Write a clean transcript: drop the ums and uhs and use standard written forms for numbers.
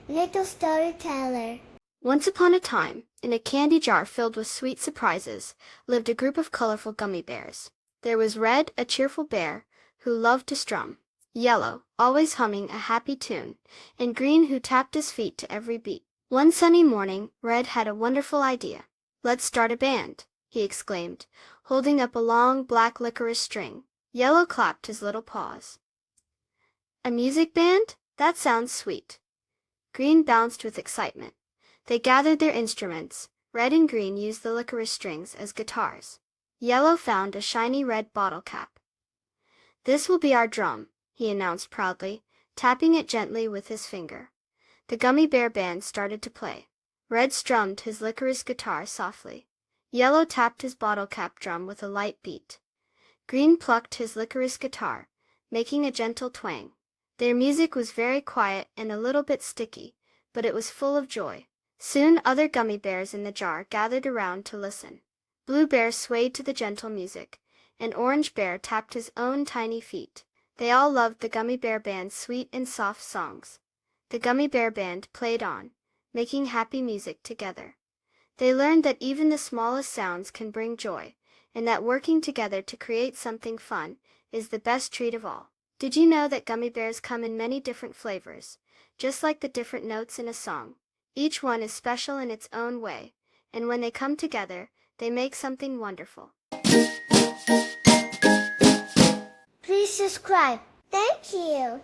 Little storyteller. Once upon a time, in a candy jar filled with sweet surprises, lived a group of colorful gummy bears. There was Red, a cheerful bear, who loved to strum; Yellow, always humming a happy tune; and Green, who tapped his feet to every beat. One sunny morning, Red had a wonderful idea. "Let's start a band," he exclaimed, holding up a long black licorice string. Yellow clapped his little paws. "A music band? That sounds sweet." Green bounced with excitement. They gathered their instruments. Red and Green used the licorice strings as guitars. Yellow found a shiny red bottle cap. "This will be our drum," he announced proudly, tapping it gently with his finger. The gummy bear band started to play. Red strummed his licorice guitar softly. Yellow tapped his bottle cap drum with a light beat. Green plucked his licorice guitar, making a gentle twang. Their music was very quiet and a little bit sticky, but it was full of joy. Soon other gummy bears in the jar gathered around to listen. Blue Bear swayed to the gentle music, and Orange Bear tapped his own tiny feet. They all loved the Gummy Bear Band's sweet and soft songs. The Gummy Bear Band played on, making happy music together. They learned that even the smallest sounds can bring joy, and that working together to create something fun is the best treat of all. Did you know that gummy bears come in many different flavors, just like the different notes in a song? Each one is special in its own way, and when they come together, they make something wonderful. Please subscribe. Thank you.